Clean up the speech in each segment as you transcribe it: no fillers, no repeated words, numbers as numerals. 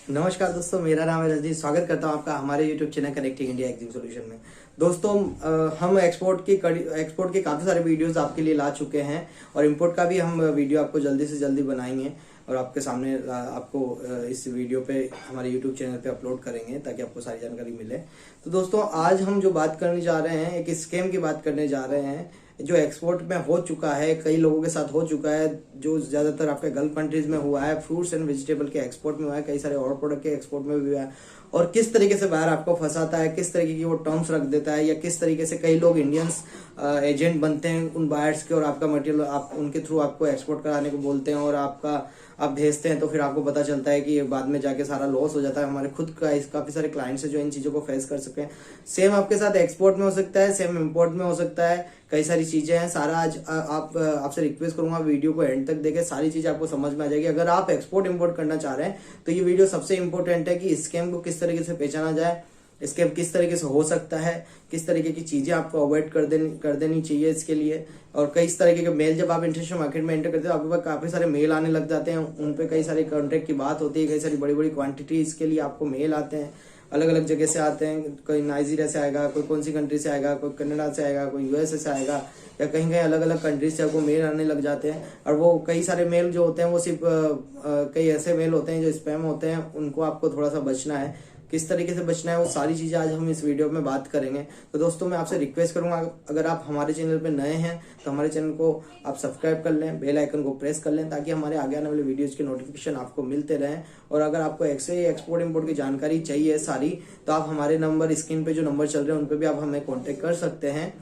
नमस्कार दोस्तों, मेरा नाम है रजनीश। स्वागत करता हूं आपका हमारे YouTube channel connecting India EXIM solution में। दोस्तों, हम एक्सपोर्ट के काफ़ी सारे वीडियोस आपके लिए ला चुके हैं और इंपोर्ट का भी हम वीडियो आपको जल्दी से जल्दी बनाएंगे और आपके सामने आपको इस वीडियो पे हमारे YouTube चैनल पे अपलोड करेंगे ताकि आपको सारी जानकारी मिले। तो दोस्तों, आज हम जो बात करने जा रहे हैं, एक स्कैम की बात करने जा रहे हैं जो एक्सपोर्ट में हो चुका है, कई लोगों के साथ हो चुका है, जो ज्यादातर आपके गल्फ कंट्रीज में हुआ है। फ्रूट्स एंड वेजिटेबल के एक्सपोर्ट में हुआ है, कई सारे और प्रोडक्ट के एक्सपोर्ट में भी हुआ है। और किस तरीके से बाहर आपको फंसाता है, किस तरीके की वो टर्म्स रख देता है, या किस तरीके से कई लोग इंडियंस एजेंट बनते हैं उन बायर्स के और आपका मटेरियल आप उनके थ्रू आपको एक्सपोर्ट कराने को बोलते हैं और आप भेजते हैं, तो फिर आपको पता चलता है कि बाद में जाके सारा लॉस हो जाता है। हमारे खुद का काफी सारे क्लाइंट्स है जो इन चीजों को फेस कर सके हैं। सेम आपके साथ एक्सपोर्ट में हो सकता है, सेम इंपोर्ट में हो सकता है, कई सारी चीजें हैं। सारा आज आपसे रिक्वेस्ट करूंगा वीडियो को एंड तक देखें, सारी चीजें आपको समझ में आ जाएगी। अगर आप एक्सपोर्ट इंपोर्ट करना चाह रहे हैं तो ये वीडियो सबसे इंपॉर्टेंट है कि स्कैम को किस तरीके से पहचाना जाए, स्कैम किस तरीके से हो सकता है, किस तरीके की चीजें आपको अवॉइड कर देनी चाहिए इसके लिए। और कई तरीके के मेल जब आप इंटरनेशनल मार्केट में एंटर करते हो, आपके पास काफी सारे मेल आने लग जाते हैं। उन पे कई सारे कॉन्ट्रैक्ट की बात होती है, कई सारी बड़ी बड़ी क्वांटिटीज के लिए आपको मेल आते हैं, अलग अलग जगह से आते हैं। कोई नाइजीरिया से आएगा, कोई कौन सी कंट्री से आएगा, कोई कनाडा से आएगा, कोई यूएसए से आएगा, या कहीं कहीं अलग अलग कंट्रीज से आपको मेल आने लग जाते हैं। और वो कई सारे मेल जो होते हैं वो सिर्फ कई ऐसे मेल होते हैं जो स्पैम होते हैं, उनको आपको थोड़ा सा बचना है। किस तरीके से बचना है वो सारी चीजें आज हम इस वीडियो में बात करेंगे। तो दोस्तों, मैं आपसे रिक्वेस्ट करूंगा, अगर आप हमारे चैनल पे नए हैं तो हमारे चैनल को आप सब्सक्राइब कर लें, बेल आइकन को प्रेस कर लें ताकि हमारे आगे आने वाले वीडियोज के नोटिफिकेशन आपको मिलते रहें। और अगर आपको एक्सपोर्ट इंपोर्ट की जानकारी चाहिए सारी, तो आप हमारे नंबर, स्क्रीन पे जो नंबर चल रहे हैं उन पे भी आप हमें कॉन्टेक्ट कर सकते हैं।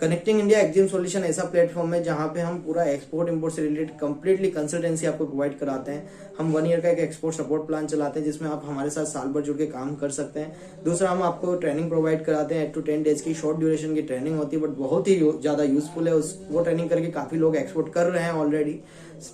कनेक्टिंग इंडिया एग्जिम सॉल्यूशन ऐसा प्लेटफॉर्म है जहां पे हम पूरा एक्सपोर्ट इंपोर्ट से रिलेटेड कंप्लीटली कंसल्टेंसी आपको प्रोवाइड कराते हैं। हम 1 ईयर का एक एक्सपोर्ट सपोर्ट प्लान चलाते हैं जिसमें आप हमारे साथ साल भर जुड़ के काम कर सकते हैं। दूसरा, हम आपको ट्रेनिंग प्रोवाइड कराते हैं। 8 to 10 डेज की शॉर्ट ड्यूरेशन की ट्रेनिंग होती है, बट बहुत ही ज्यादा यूजफुल है। वो ट्रेनिंग करके काफी लोग एक्सपोर्ट कर रहे हैं ऑलरेडी,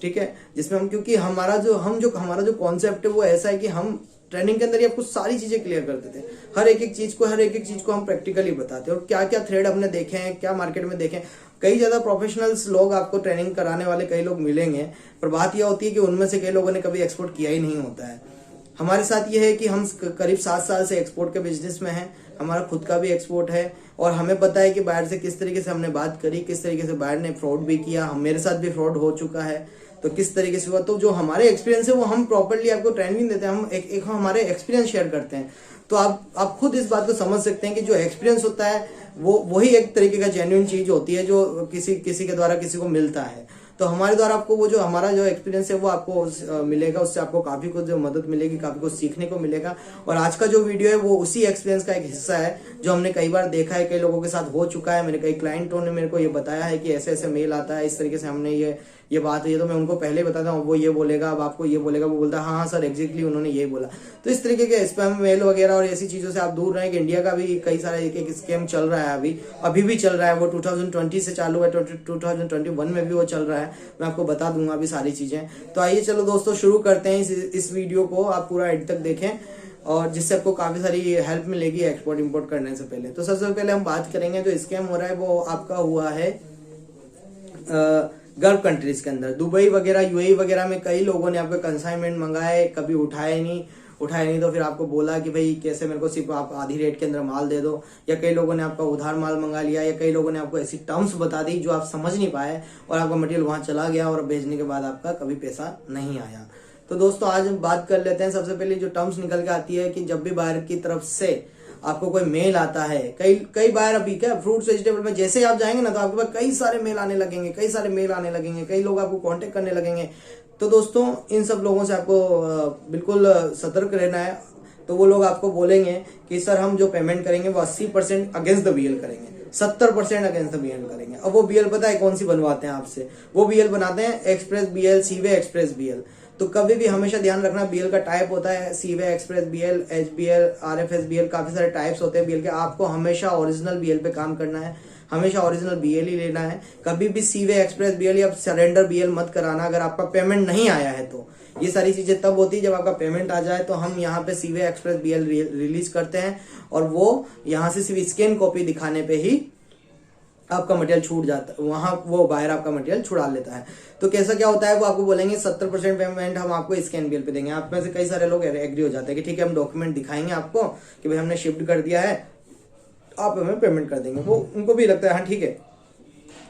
ठीक है। जिसमें हम, क्योंकि हमारा जो कॉन्सेप्ट है वो ऐसा है कि हम ट्रेनिंग के अंदर ही आपको सारी चीजें क्लियर कर देते हैं। हर एक चीज को हम प्रैक्टिकली बताते हैं और क्या क्या थ्रेड हमने देखे हैं, क्या मार्केट में देखे हैं। कई ज्यादा प्रोफेशनल्स लोग आपको ट्रेनिंग कराने वाले कई लोग मिलेंगे, पर बात यह होती है कि उनमें से कई लोगों ने कभी एक्सपोर्ट किया ही नहीं होता है। हमारे साथ ये है कि हम करीब 7 साल से एक्सपोर्ट के बिजनेस में हैं। हमारा खुद का भी एक्सपोर्ट है और हमें पता है कि बाहर से किस तरीके से हमने बात करी, किस तरीके से बाहर ने फ्रॉड भी किया। मेरे साथ भी फ्रॉड हो चुका है, तो किस तरीके से हुआ। तो जो हमारे एक्सपीरियंस है वो हम प्रॉपर्ली आपको ट्रेनिंग देते हैं, हम एक हमारे एक्सपीरियंस शेयर करते हैं। तो आप खुद इस बात को समझ सकते हैं कि जो एक्सपीरियंस होता है वो वही एक तरीके का जेन्युइन चीज होती है जो किसी के द्वारा किसी को मिलता है। तो हमारे द्वारा आपको वो जो हमारा जो एक्सपीरियंस है वो आपको मिलेगा, उससे आपको काफी कुछ मदद मिलेगी, काफी कुछ सीखने को मिलेगा। और आज का जो वीडियो है वो उसी एक्सपीरियंस का एक हिस्सा है जो हमने कई बार देखा है, कई लोगों के साथ हो चुका है। मेरे कई क्लाइंटों ने मेरे को ये बताया है कि ऐसे ऐसे मेल आता है, इस तरीके से हमने ये बात है। तो मैं उनको पहले ही बताता हूँ, वो ये बोलेगा, अब आपको ये बोलेगा, वो बोलता है हाँ सर एग्जैक्टली उन्होंने ये बोला। तो इस तरीके के स्पैम मेल वगैरह और ऐसी चीजों से आप दूर रहें। कि इंडिया का भी कई सारे एक स्कैम चल रहा है, अभी भी चल रहा है। वो 2020 से चालू है, 2021 में भी वो चल रहा है। मैं आपको बता दूंगा अभी सारी चीजें। तो आइए चलो दोस्तों शुरू करते हैं इस वीडियो को। आप पूरा एंड तक देखें और जिससे आपको काफी सारी हेल्प मिलेगी एक्सपोर्ट इंपोर्ट करने से पहले। तो सबसे पहले हम बात करेंगे जो स्कैम हो रहा है वो आपका हुआ है गल्फ कंट्रीज के अंदर। दुबई वगैरह, यूएई वगैरह में कई लोगों ने आपके कंसाइनमेंट मंगाए, कभी उठाए नहीं, तो फिर आपको बोला कि भाई कैसे मेरे को सिर्फ आप आधी रेट के अंदर माल दे दो। या कई लोगों ने आपका उधार माल मंगा लिया, या कई लोगों ने आपको ऐसी टर्म्स बता दी जो आप समझ नहीं पाए और आपका मटेरियल वहां चला गया और भेजने के बाद आपका कभी पैसा नहीं आया। तो दोस्तों आज हम बात कर लेते हैं। सबसे पहले जो टर्म्स निकल के आती है कि जब भी बाहर की तरफ से आपको कोई मेल आता है, कई बार अभी क्या फ्रूट्स वेजिटेबल में जैसे आप जाएंगे ना तो आपके पास कई सारे मेल आने लगेंगे, कई लोग आपको कांटेक्ट करने लगेंगे। तो दोस्तों इन सब लोगों से आपको बिल्कुल सतर्क रहना है। तो वो लोग आपको बोलेंगे कि सर हम जो पेमेंट करेंगे वो 80% अगेंस्ट द बीएल करेंगे, 70% अगेंस्ट द बीएल करेंगे। अब वो बीएल पता है कौन सी बनवाते हैं आपसे? वो बीएल बनाते हैं एक्सप्रेस बीएल, सीवे एक्सप्रेस बीएल। तो कभी भी हमेशा ध्यान रखना, बीएल का टाइप होता है seaway express BL, HBL, RFS BL, काफी सारे टाइप्स होते हैं बीएल के। आपको हमेशा ओरिजिनल बीएल पे काम करना है, हमेशा ओरिजिनल बीएल ही लेना है। कभी भी सीवे एक्सप्रेस बीएल या सरेंडर बीएल मत कराना अगर आपका पेमेंट नहीं आया है। तो ये सारी चीजें तब होती है जब आपका पेमेंट आ जाए। तो हम यहाँ पे सीवे एक्सप्रेस बीएल रिलीज करते हैं और वो यहाँ से सिर्फ स्कैन कॉपी दिखाने पे ही आपका मटेरियल छूट जाता है, वहां वो बायर आपका मटेरियल छुड़ा लेता है। तो कैसा क्या होता है, वो आपको बोलेंगे 70% पेमेंट हम आपको स्कैन बिल पे देंगे। आप में से कई सारे लोग एग्री हो जाते हैं कि ठीक है हम डॉक्यूमेंट दिखाएंगे आपको कि भाई हमने शिफ्ट कर दिया है, आप हमें पेमेंट कर देंगे। वो उनको भी लगता है हाँ ठीक है,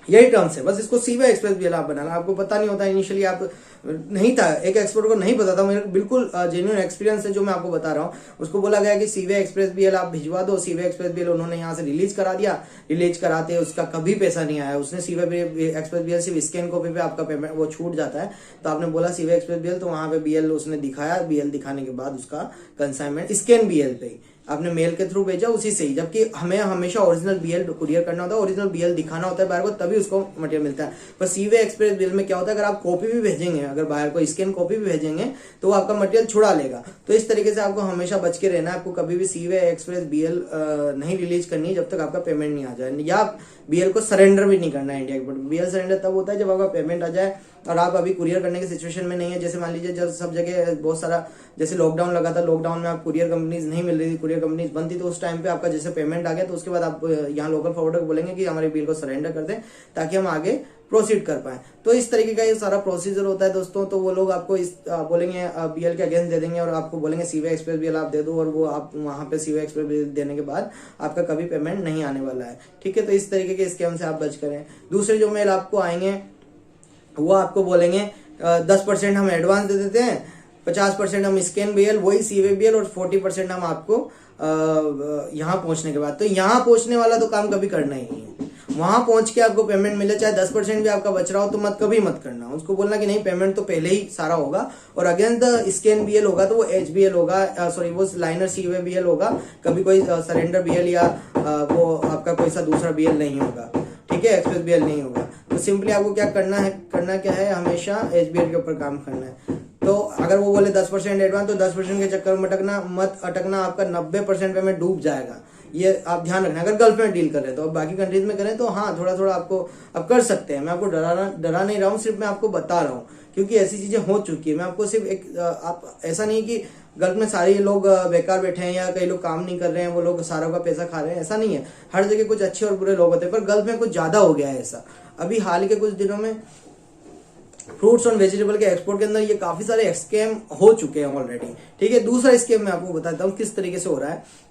यही टर्म्स है। बस इसको सीवे एक्सप्रेस बीएल आप बनाना। आपको पता नहीं होता इनिशियली, आप नहीं था, एक एक्सपर्ट को नहीं पता था, मेरे बिल्कुल जेन्युइन एक्सपीरियंस है जो मैं आपको बता रहा हूँ। उसको बोला गया कि सीवे एक्सप्रेस बीएल आप भिजवा दो। सीवे एक्सप्रेस बीएल उन्होंने यहाँ से रिलीज करा दिया। रिलीज कराते उसका कभी पैसा नहीं आया। उसने सीवे एक्सप्रेस बीएल सिर्फ स्कैन कॉपी पे आपका पेमेंट वो छूट जाता है। तो आपने बोला सीवे एक्सप्रेस बीएल, तो वहां पे बीएल उसने दिखाया। बीएल दिखाने के बाद उसका कंसाइनमेंट स्कैन बीएल पे ही आपने मेल के थ्रू भेजा, उसी से ही। जबकि हमें हमेशा ओरिजिनल बीएल कुरियर करना होता है, ओरिजिनल बीएल दिखाना होता है बाहर को, तभी उसको मटेरियल मिलता है। पर सीवे एक्सप्रेस बीएल में क्या होता है, अगर आप कॉपी भी भेजेंगे, अगर बाहर को स्कैन कॉपी भी भेजेंगे तो वो आपका मटेरियल छुड़ा लेगा। तो इस तरीके से आपको हमेशा बच के रहना है। आपको कभी भी सीवे एक्सप्रेस बीएल नहीं रिलीज करनी है जब तक आपका पेमेंट नहीं आ जाए, या बीएल को सरेंडर भी नहीं करना है इंडिया के। बीएल सरेंडर तब होता है जब आपका पेमेंट आ जाए और आप अभी कुरियर करने की सिचुएशन में नहीं है। जैसे मान लीजिए जब सब जगह बहुत सारा, जैसे लॉकडाउन लगा था, लॉकडाउन में आप कुरियर कंपनीज नहीं मिल रही थी, कुरियर कंपनीज बंद थी, तो उस टाइम पे आपका जैसे पेमेंट आ गया तो उसके बाद आप यहाँ लोकल फॉरवर्डर को बोलेंगे कि हमारे बिल को सरेंडर कर दें ताकि हम आगे प्रोसीड कर पाए। तो इस तरीके का ये सारा प्रोसीजर होता है दोस्तों। तो वो लोग आपको इस बोलेंगे बीएल के अगेंस्ट दे देंगे और आपको बोलेंगे सीवे एक्सप्रेस बीएल आप दे दो, और वो आप वहां पे सीवे एक्सप्रेस बीएल देने के बाद आपका कभी पेमेंट नहीं आने वाला है। ठीक है, तो इस तरीके के स्कैम से आप बच करें। दूसरे जो मेल आपको आएंगे वो आपको बोलेंगे 10% हम एडवांस दे देते हैं, 50% हम स्कैन बीएल, वही सीवे बीएल, और 40% हम आपको यहाँ पहुंचने के बाद। तो यहाँ पहुंचने वाला तो काम कभी करना ही नहीं है। वहां पहुंच के आपको पेमेंट मिले, चाहे 10% भी आपका बच रहा हो, तो कभी मत करना। उसको बोलना कि नहीं, पेमेंट तो पहले ही सारा होगा, और अगेंस्ट द स्कैन बीएल होगा तो वो एचबीएल होगा, सॉरी वो लाइनर सीवे बीएल होगा, कभी कोई सरेंडर बीएल या वो आपका कोई सा दूसरा बीएल नहीं होगा। ठीक है, एक्सप्रेस बीएल नहीं होगा। तो सिंपली आपको क्या करना है, हमेशा एचबीएल के ऊपर काम करना है। तो अगर वो बोले 10% एडवांस, तो 10% के चक्कर में मत अटकना, आपका 90% पेमेंट डूब जाएगा। ये आप ध्यान रखना। अगर गल्फ में डील कर रहे हैं तो, अब बाकी कंट्रीज में करें तो हाँ थोड़ा थोड़ा आपको अब कर सकते हैं। मैं आपको डरा नहीं रहा हूँ, सिर्फ मैं आपको बता रहा हूँ क्योंकि ऐसी चीजें हो चुकी है। मैं आपको सिर्फ एक आप ऐसा नहीं कि गल्फ में सारे लोग बेकार बैठे हैं या कई लोग काम नहीं कर रहे हैं, वो लोग सारों का पैसा खा रहे हैं, ऐसा नहीं है। हर जगह कुछ अच्छे और बुरे लोग होते हैं, पर गल्फ में कुछ ज्यादा हो गया है ऐसा। अभी हाल के कुछ दिनों में फ्रूट्स और वेजिटेबल के एक्सपोर्ट के अंदर ये काफी सारे स्कैम हो चुके हैं ऑलरेडी। ठीक है, दूसरा स्कैम मैं आपको बताता हूँ किस तरीके से हो रहा है।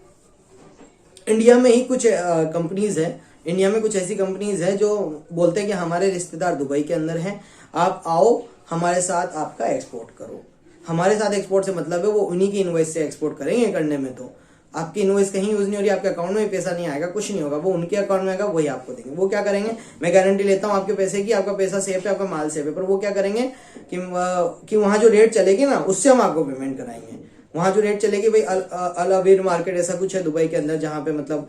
इंडिया में ही कुछ कंपनीज है, इंडिया में कुछ ऐसी कंपनीज है जो बोलते हैं कि हमारे रिश्तेदार दुबई के अंदर हैं, आप आओ हमारे साथ आपका एक्सपोर्ट करो। हमारे साथ एक्सपोर्ट से मतलब है वो उन्हीं की इनवॉइस से एक्सपोर्ट करेंगे। करने में तो आपकी इनवॉइस कहीं यूज नहीं हो रही, आपके अकाउंट में पैसा नहीं आएगा, कुछ नहीं होगा, वो उनके अकाउंट में आएगा, वही आपको देंगे। वो क्या करेंगे, मैं गारंटी लेता हूँ आपके पैसे की, आपका पैसा सेफ है, आपका माल सेफ है, पर वो क्या करेंगे कि वहां जो रेट चलेगी ना उससे हम आपको पेमेंट कराएंगे। वहां जो रेट चलेगी भाई, अल अबीर मार्केट ऐसा कुछ है दुबई के अंदर जहां पे मतलब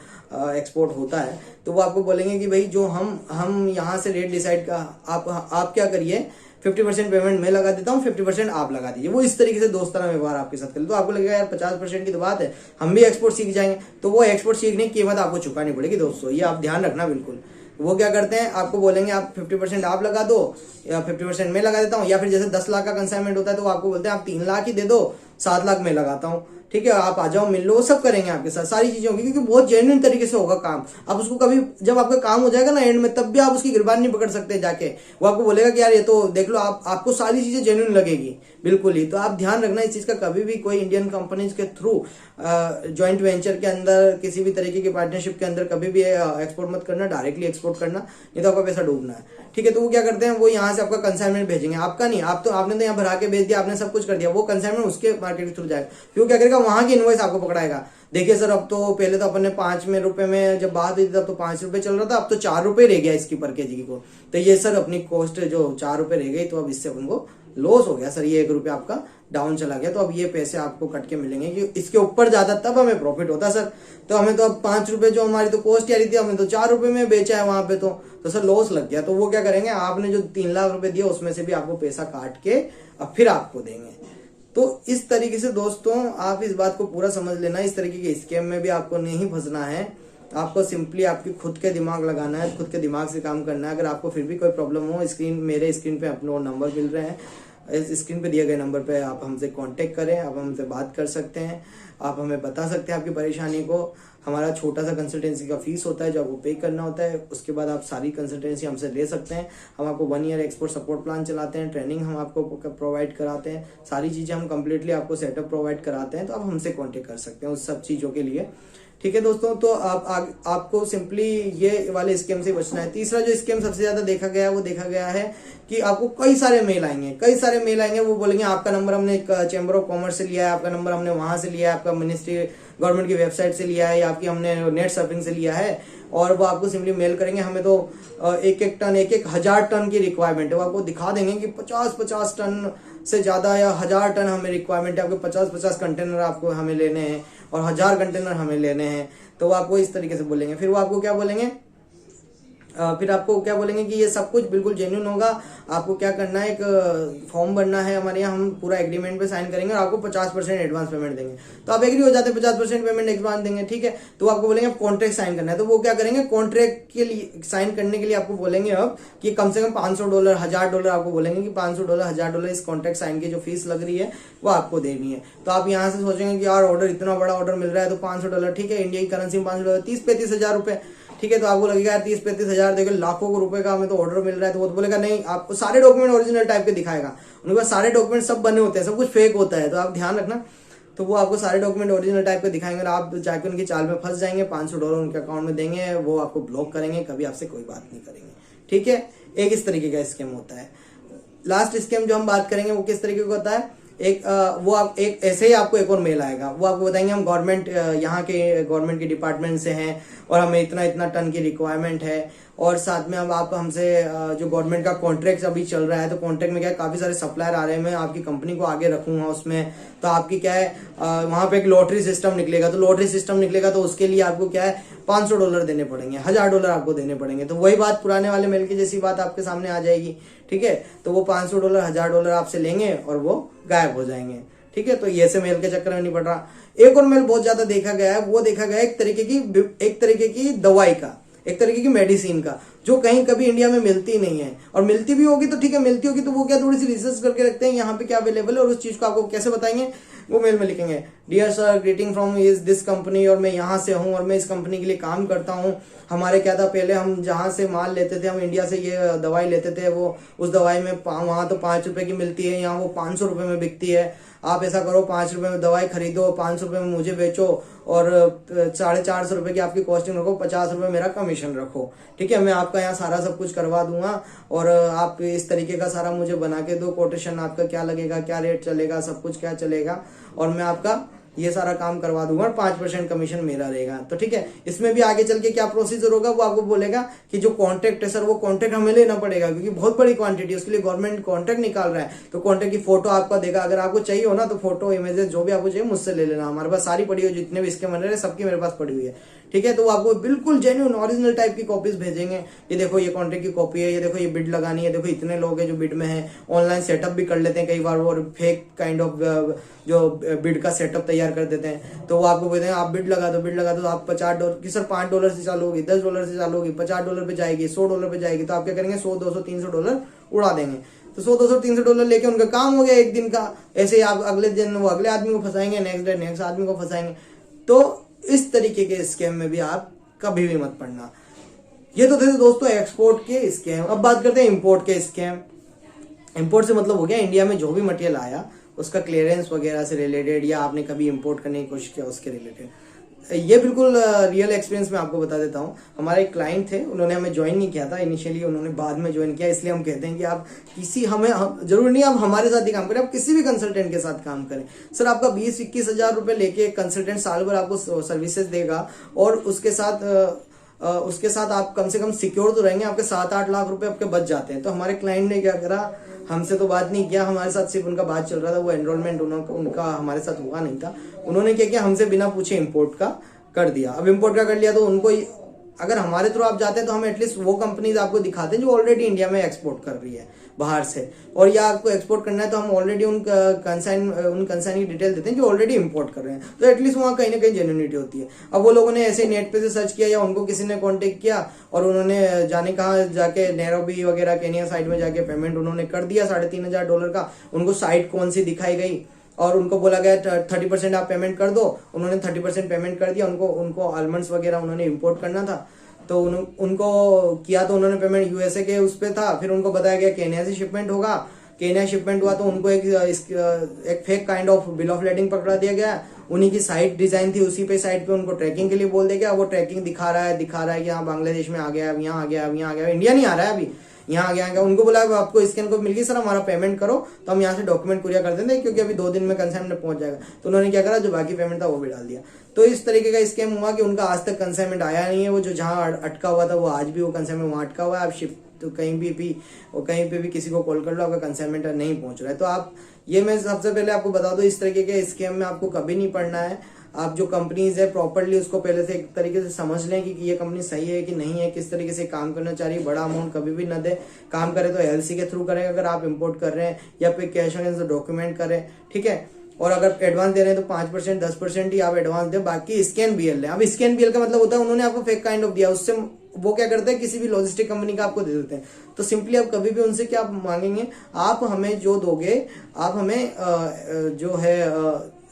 एक्सपोर्ट होता है, तो वो आपको बोलेंगे कि भाई जो हम यहाँ से रेट डिसाइड का आप क्या करिए, 50% पेमेंट मैं लगा देता हूँ, 50% आप लगा दीजिए। वो इस तरीके से दोस्ताना व्यवहार आपके साथ करें, तो आपको लगेगा यार 50% की तो बात है, हम भी एक्सपोर्ट सीख जाएंगे। तो वो एक्सपोर्ट सीखने की कीमत आपको चुकानी पड़ेगी दोस्तों, ये आप ध्यान रखना बिल्कुल। वो क्या करते हैं, आपको बोलेंगे आप 50% आप लगा दो या 50% मैं लगा देता हूँ, या फिर जैसे 10 लाख का कंसाइनमेंट होता है तो वो आपको बोलते हैं आप 3 लाख ही दे दो, 7 लाख मैं लगाता हूँ। ठीक है, आप आ जाओ, मिल लो, वो सब करेंगे आपके साथ, सारी चीजें होगी, क्योंकि बहुत जेन्युइन तरीके से होगा काम। आप उसको कभी जब आपका काम हो जाएगा ना एंड में, तब भी आप उसकी गिरबान नहीं पकड़ सकते जाके। वो आपको बोलेगा कि यार ये तो देख लो, आपको सारी चीजें जेन्युइन लगेगी बिल्कुल ही। तो आप ध्यान रखना इस चीज का, कभी भी कोई इंडियन कंपनीज के थ्रू ज्वाइंट वेंचर के अंदर, किसी भी तरीके की पार्टनरशिप के अंदर कभी भी एक्सपोर्ट मत करना, डायरेक्टली एक्सपोर्ट करना, नहीं तो आपका पैसा डूबना है। ठीक है, तो वो क्या करते हैं, वो यहाँ से आपका कंसाइनमेंट भेजेंगे, आपका नहीं, आपने तो यहाँ भरा के भेज दिया, आपने सब कुछ कर दिया, वो कंसाइनमेंट उसके मार्केट के थ्रू जाएगा, फिर वो क्या करेगा, वहां की इनवॉइस आपको पकड़ाएगा। देखिए सर, अब तो पहले तो अपने 5 रुपए में जब बात हुई थी तब तो 5 रुपए चल रहा था, अब तो 4 रुपए रह गया इसकी पर केजी को। तो ये सर अपनी कॉस्ट जो 4 रुपए रह गई, तो अब इससे अपन को लॉस हो गया सर, ये 1 रुपया आपका डाउन चला गया, तो अब ये पैसे आपको कट के मिलेंगे, कि इसके ऊपर ज्यादा तब हमें प्रॉफिट होता सर। तो हमें तो अब 5 रुपए जो हमारी तो कॉस्ट आ रही थी, हमें तो 4 रुपए में बेचा है वहां पे, तो सर लॉस लग गया। तो वो क्या करेंगे, आपने जो 3 लाख रुपए दिया उसमें से भी आपको पैसा काट के अब फिर आपको देंगे। तो इस तरीके से दोस्तों आप इस बात को पूरा समझ लेना, इस तरीके के स्कैम में भी आपको नहीं फंसना है। आपको सिंपली आपकी खुद के दिमाग लगाना है, खुद के दिमाग से काम करना है। अगर आपको फिर भी कोई प्रॉब्लम हो, मेरे स्क्रीन पे अपने नंबर मिल रहे हैं, इस स्क्रीन पे दिए गए नंबर पे आप हमसे कांटेक्ट करें, आप हमसे बात कर सकते हैं, आप हमें बता सकते हैं आपकी परेशानी को। हमारा छोटा सा कंसल्टेंसी का फीस होता है जो आपको पे करना होता है। उसके बाद आप सारी कंसल्टेंसी हमसे ले सकते हैं। हम आपको 1 ईयर एक्सपोर्ट सपोर्ट प्लान चलाते हैं, ट्रेनिंग हम आपको प्रोवाइड कराते हैं, सारी चीज़ें हम कंप्लीटली आपको सेटअप प्रोवाइड कराते हैं। तो आप हमसे कॉन्टेक्ट कर सकते हैं उस सब चीज़ों के लिए। ठीक है दोस्तों, तो आपको सिंपली ये वाले स्कैम से बचना है। तीसरा जो स्कैम सबसे ज्यादा देखा गया है वो देखा गया है कि आपको कई सारे मेल आएंगे, वो बोलेंगे आपका नंबर हमने चैम्बर ऑफ कॉमर्स से लिया है, आपका नंबर हमने वहां से लिया है, आपका मिनिस्ट्री गवर्नमेंट की वेबसाइट से लिया है, या आपकी हमने नेट सर्फिंग से लिया है, और वो आपको सिंपली मेल करेंगे हमें तो 1,000 टन की रिक्वायरमेंट है। वो आपको दिखा देंगे कि 50 टन से ज्यादा या 1000 टन हमें रिक्वायरमेंट है, आपके 50 कंटेनर आपको हमें लेने हैं और 1000 कंटेनर हमें लेने हैं। तो वो आपको इस तरीके से बोलेंगे। फिर वो आपको क्या बोलेंगे, कि ये सब कुछ बिल्कुल जेन्युइन होगा। आपको क्या करना है, एक फॉर्म भरना है हमारे यहाँ, हम पूरा एग्रीमेंट पे साइन करेंगे और आपको 50% एडवांस पेमेंट देंगे। तो आप एग्री हो जाते हैं, 50% पेमेंट एडवांस देंगे, ठीक है। तो आपको बोलेंगे कॉन्ट्रैक्ट साइन करना है। तो वो क्या करेंगे, कॉन्ट्रैक्ट के लिए साइन करने के लिए आपको बोलेंगे अब कि कम से कम $500 $1000 आपको बोलेंगे कि $500 $1000 इस कॉन्ट्रैक्ट साइन की जो फीस लग रही है वो आपको देनी है। तो आप यहाँ से सोचेंगे कि यार ऑर्डर इतना बड़ा ऑर्डर मिल रहा है तो $500, ठीक है, इंडिया की करेंसी में $500 30-35 हजार रुपए, ठीक है। तो आपको लगेगा यार 30-35 हजार देखो लाखों को रुपए का हमें तो ऑर्डर मिल रहा है। तो वो तो बोलेगा नहीं, आपको सारे डॉक्यूमेंट ओरिजिनल टाइप के दिखाएगा। उनके पास सारे डॉक्यूमेंट सब बने होते हैं, सब कुछ फेक होता है, तो आप ध्यान रखना। तो वो आपको सारे डॉक्यूमेंट ओरिजिनल टाइप के दिखाएंगे और आप जाके उनकी चाल में फंस जाएंगे। $500 उनके अकाउंट में देंगे, वो आपको ब्लॉक करेंगे, कभी आपसे कोई बात नहीं करेंगे, ठीक है। एक इस तरीके का स्कैम होता है। लास्ट स्कैम जो हम बात करेंगे वो किस तरीके का होता है, एक ऐसे ही आपको एक और मेल आएगा। वो आपको बताएंगे हम गवर्नमेंट, यहाँ के गवर्नमेंट के डिपार्टमेंट से हैं और हमें इतना टन की रिक्वायरमेंट है, और साथ में अब आप हमसे जो गवर्नमेंट का कॉन्ट्रैक्ट अभी चल रहा है, तो कॉन्ट्रैक्ट में क्या है, काफी सारे सप्लायर आ रहे हैं, मैं आपकी कंपनी को आगे रखूंगा उसमें। तो आपकी क्या है, वहां पे एक लॉटरी सिस्टम निकलेगा। तो लॉटरी सिस्टम निकलेगा तो उसके लिए आपको क्या है, $500 देने पड़ेंगे, $1000 आपको देने पड़ेंगे। तो वही बात पुराने वाले मेल की जैसी बात आपके सामने आ जाएगी, ठीक है। तो वो $500 $1000 आपसे लेंगे और वो गायब हो जाएंगे, ठीक है। तो ये से मेल के चक्कर में नहीं पड़ रहा। एक और मेल बहुत ज्यादा देखा गया है, वो देखा गया है एक तरीके की दवाई का, एक तरीके की मेडिसिन का, जो कहीं कभी इंडिया में मिलती नहीं है, और मिलती भी होगी तो ठीक है, मिलती होगी तो वो क्या थोड़ी सी रिसर्च करके रखते हैं यहाँ पे क्या अवेलेबल है, और उस चीज को आपको कैसे बताएंगे, वो मेल में लिखेंगे, dear sir greeting from is this company, और मैं यहाँ से हूँ और मैं इस कंपनी के लिए काम करता हूँ। हमारे क्या था, पहले हम जहाँ से माल लेते थे, हम इंडिया से ये दवाई लेते थे, वो उस दवाई में वहां तो ₹5 की मिलती है, यहाँ वो ₹500 में बिकती है। आप ऐसा करो, ₹5 में दवाई खरीदो, ₹500 में मुझे बेचो, और 450 रुपए की आपकी कॉस्टिंग रखो, ₹50 मेरा कमीशन रखो, ठीक है। मैं आपका यहाँ सारा सब कुछ करवा दूंगा, और आप इस तरीके का सारा मुझे बना के दो कोटेशन, आपका क्या लगेगा, क्या रेट चलेगा, सब कुछ क्या चलेगा, और मैं आपका ये सारा काम करवा दूंगा और 5% कमीशन मेरा रहेगा। तो ठीक है, इसमें भी आगे चल के क्या प्रोसीजर होगा, वो आपको बोलेगा कि जो कॉन्ट्रैक्ट है सर, वो कॉन्ट्रैक्ट हमें लेना पड़ेगा, क्योंकि बहुत बड़ी क्वांटिटी है, उसके लिए गवर्नमेंट कॉन्ट्रैक्ट निकाल रहा है। तो कॉन्ट्रैक्ट की फोटो आपका देगा, अगर आपको चाहिए हो ना तो फोटो इमेजेस जो भी आपको चाहिए मुझसे ले लेना, हमारे पास सारी पड़ी हुई, जितने भी इसके बने सबकी मेरे पास पड़ी हुई है, ठीक है। तो वो आपको बिल्कुल जेन्युइन ओरिजिनल टाइप की कॉपीज भेजेंगे, ये देखो ये कॉन्ट्रैक्ट की कॉपी है, ये देखो ये बिड लगानी है, देखो इतने लोग हैं जो बिड में है। ऑनलाइन सेटअप भी कर लेते हैं कई बार, वो फेक काइंड ऑफ जो बिड का सेटअप तैयार कर देते हैं। तो वो आपको बोलते हैं आप बिड लगा दो, आप $50 की सर $5 से चालू होगी, $10 से चालू होगी, $50 पे जाएगी, $100 पे जाएगी। तो आप क्या करेंगे, $100 $200 $300 उड़ा देंगे। तो $100 $200 $300 लेके उनका काम हो गया एक दिन का। ऐसे आप अगले दिन वो अगले आदमी को फंसाएंगे, नेक्स्ट डे नेक्स्ट आदमी को फंसाएंगे। तो इस तरीके के स्कैम में भी आप कभी भी मत पड़ना। ये तो थे दोस्तों एक्सपोर्ट के स्कैम। अब बात करते हैं इंपोर्ट के स्कैम। इंपोर्ट से मतलब हो गया इंडिया में जो भी मटेरियल आया उसका क्लियरेंस वगैरह से रिलेटेड, या आपने कभी इंपोर्ट करने की कोशिश किया उसके रिलेटेड। ये बिल्कुल रियल एक्सपीरियंस मैं आपको बता देता हूँ। हमारे एक क्लाइंट थे, उन्होंने हमें ज्वाइन नहीं किया था इनिशियली, उन्होंने बाद में ज्वाइन किया। इसलिए हम कहते हैं कि आप जरूरी नहीं आप हमारे साथ ही काम करें, आप किसी भी कंसल्टेंट के साथ काम करें। सर आपका 20-21 हजार रुपए लेके कंसल्टेंट साल भर आपको सर्विसेज देगा, और उसके साथ आप कम से कम सिक्योर तो रहेंगे, आपके 7-8 लाख रुपए आपके बच जाते हैं। तो हमारे क्लाइंट ने क्या करा, हमसे तो बात नहीं किया, हमारे साथ सिर्फ उनका बात चल रहा था, वो एनरोलमेंट उनका हमारे साथ हुआ नहीं था। उन्होंने क्या किया, हमसे बिना पूछे इंपोर्ट का कर दिया। अब इंपोर्ट का कर लिया तो उनको, अगर हमारे थ्रू आप जाते हैं तो हम एटलीस्ट वो कंपनीज आपको दिखाते हैं जो ऑलरेडी इंडिया में एक्सपोर्ट कर रही है बाहर से, और या आपको एक्सपोर्ट करना है तो हम ऑलरेडी उन कंसाइन की डिटेल देते हैं जो ऑलरेडी इंपोर्ट कर रहे हैं। तो एटलीस्ट वहाँ कहीं ना कहीं जेन्युइनिटी होती है। अब वो लोगों ने ऐसे नेट पे से सर्च किया, या उनको किसी ने कांटेक्ट किया, और उन्होंने जाने कहा जाके नैरोबी वगैरह केनिया साइड में जाके पेमेंट उन्होंने कर दिया $3500 का। उनको साइट कौन सी दिखाई गई, और उनको बोला गया 30% आप पेमेंट कर दो, उन्होंने 30% पेमेंट कर दिया। उनको आलमंड्स वगैरह उन्होंने इंपोर्ट करना था, तो उनको किया, तो उन्होंने पेमेंट यूएसए के उस पे था। फिर उनको बताया गया केन्या से शिपमेंट होगा, केन्या शिपमेंट हुआ तो उनको एक fake kind of bill of lading पकड़ा दिया गया। उन्हीं की साइट डिजाइन थी, उसी पे साइट पे उनको ट्रैकिंग के लिए बोल दिया गया। वो ट्रैकिंग दिखा रहा है कि हाँ बांग्लादेश में आ गया, अब यहाँ आ गया, अब यहाँ आ गया, इंडिया नहीं आ रहा है अभी, यहाँ आ गया। उनको बोला आपको स्कैन को मिल गई सर, हमारा पेमेंट करो तो हम यहाँ से डॉक्यूमेंट कुरियर कर देंगे, क्योंकि अभी 2 दिन में कंसाइनमेंट पहुंच जाएगा। तो उन्होंने क्या करा, जो बाकी पेमेंट था वो भी डाल दिया। तो इस तरीके का स्कैम हुआ कि उनका आज तक कंसाइनमेंट आया नहीं है। वो जो जहां अटका हुआ था वो आज भी वो कंसाइनमेंट वहां अटका हुआ है। आप शिप तो कहीं पे भी किसी को कॉल कर लो, आपका कंसाइनमेंट नहीं पहुंच रहा है। तो आप ये, मैं सबसे पहले आपको बता दूं, इस तरीके के स्कैम में आपको कभी नहीं पड़ना है। आप जो कंपनीज है प्रॉपर्ली उसको पहले से एक तरीके से समझ लें कि ये कंपनी सही है कि नहीं है, किस तरीके से काम करना चाह रही है। बड़ा अमाउंट कभी भी न दे, काम करे तो एलसी के थ्रू करें अगर आप इंपोर्ट कर रहे हैं, या फिर कैश ऑन डॉक्यूमेंट करें, ठीक है। और अगर एडवांस दे रहे हैं तो 5% 10% ही आप एडवांस दें, बाकी स्कैन बीएल है। अब स्कैन बीएल का मतलब होता है उन्होंने आपको फेक काइंड ऑफ दिया, उससे वो क्या करते हैं, किसी भी लॉजिस्टिक कंपनी का आपको दे देते हैं। तो सिंपली आप कभी भी उनसे क्या मांगेंगे, आप हमें जो दोगे, आप हमें जो है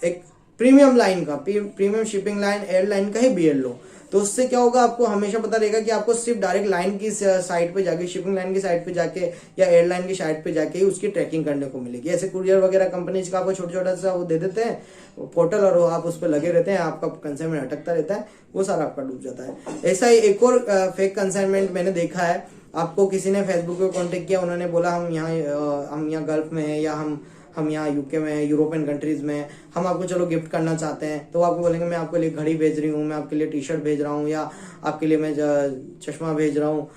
एक प्रीमियम लाइन का, प्रीमियम शिपिंग लाइन, एयरलाइन का ही बीएल लो। तो उससे क्या होगा, आपको हमेशा पता रहेगा कि आपको सिर्फ डायरेक्ट लाइन की साइट पे जाके, शिपिंग लाइन की साइट पे जाके या एयरलाइन की साइट पे जाके ही उसकी ट्रैकिंग करने को मिलेगी। ऐसे कुरियर वगैरह कंपनीज का आपको छोटा सा वो दे देते हैं पोर्टल, और आप उस पर लगे रहते हैं, आपका कंसाइनमेंट अटकता रहता है, वो सारा आपका डूब जाता है। ऐसा ही एक और फेक कंसाइनमेंट मैंने देखा है। आपको किसी ने फेसबुक पे कांटेक्ट किया, उन्होंने बोला हम यहाँ गल्फ में है, या हम यहाँ यूके में, यूरोपियन कंट्रीज में, हम आपको चलो गिफ्ट करना चाहते हैं। तो आपको बोलेंगे मैं आपके लिए घड़ी भेज रही हूँ, मैं आपके लिए टी शर्ट भेज रहा हूँ, या आपके लिए मैं चश्मा भेज रहा हूँ,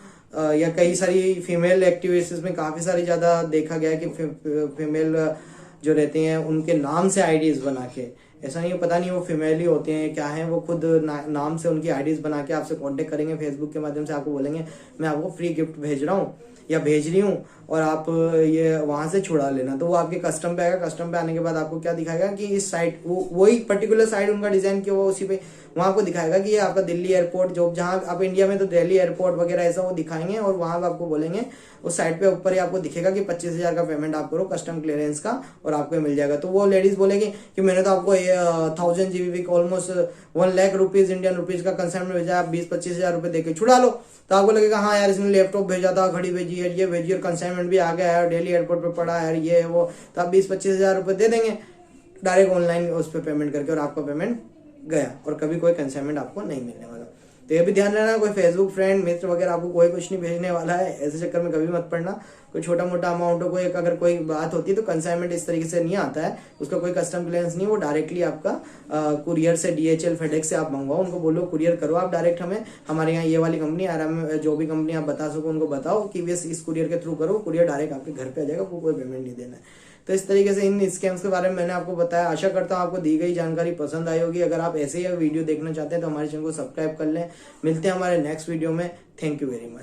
या कई सारी फीमेल एक्टिविटीज में काफी सारी ज्यादा देखा गया है कि फीमेल जो रहती हैं उनके नाम से आईडीज बना के, ऐसा नहीं है, पता नहीं वो फीमेल ही होते हैं क्या है, वो खुद नाम से उनकी आईडीज बना के आपसे कांटेक्ट करेंगे फेसबुक के माध्यम से। आपको बोलेंगे मैं आपको फ्री गिफ्ट भेज रहा हूँ या भेज रही हूँ, और आप ये वहां से छुड़ा लेना। तो वो आपके कस्टम पे आएगा। कस्टम पे आने के बाद आपको क्या दिखाएगा कि इस साइट, वही पर्टिकुलर साइट उनका डिजाइन किया हुआ उसी पे, वहां आपको दिखाएगा कि ये आपका दिल्ली एयरपोर्ट, जो जहां आप इंडिया में तो दिल्ली एयरपोर्ट वगैरह ऐसा वो दिखाएंगे, और वहां आपको बोलेंगे उस साइट पे ऊपर ही आपको दिखेगा कि 25,000 का पेमेंट आप करो कस्टम क्लियरेंस का, और आपको मिल जाएगा। तो वो लेडीज बोलेगी कि मैंने तो आपको 1000 GB almost 1 lakh rupees Indian rupees का कंसाइनमेंट भेजा, आप 20-25 हजार रुपए देके छुड़ा लो। तो आपको लगेगा हाँ यार इसने लैपटॉप भेजा था, घड़ी भेजी है, ये भेजी, और कंसाइनमेंट भी आ गया है, दिल्ली एयरपोर्ट पे पड़ा है, ये है वो। तो आप 20-25 हजार रुपए दे देंगे डायरेक्ट ऑनलाइन उस पर पेमेंट करके, और आपका पेमेंट गया, और कभी कोई कंसाइनमेंट आपको नहीं मिलने वाला। तो ये भी ध्यान रखना, कोई फेसबुक फ्रेंड मित्र वगैरह आपको कोई कुछ नहीं भेजने वाला है, ऐसे चक्कर में कभी मत पड़ना। कोई छोटा मोटा अमाउंट हो, कोई अगर कोई बात होती है तो कंसाइनमेंट इस तरीके से नहीं आता है, उसका कोई कस्टम क्लियरेंस नहीं, वो डायरेक्टली आपका कुरियर से, DHL फेडेक्स से आप मंगवाओ, उनको बोलो कुरियर करो आप डायरेक्ट हमें, हमारे यहाँ ये वाली कंपनी आराम, जो भी कंपनी आप बता सको उनको बताओ कि इस कुरियर के थ्रू करो, कुरियर डायरेक्ट आपके घर पे आ जाएगा, कोई पेमेंट नहीं देना है। तो इस तरीके से इन स्कैम्स के बारे में मैंने आपको बताया। आशा करता हूँ आपको दी गई जानकारी पसंद आई होगी। अगर आप ऐसे ही वीडियो देखना चाहते हैं तो हमारे चैनल को सब्सक्राइब कर लें। मिलते हैं हमारे नेक्स्ट वीडियो में। Thank you very much.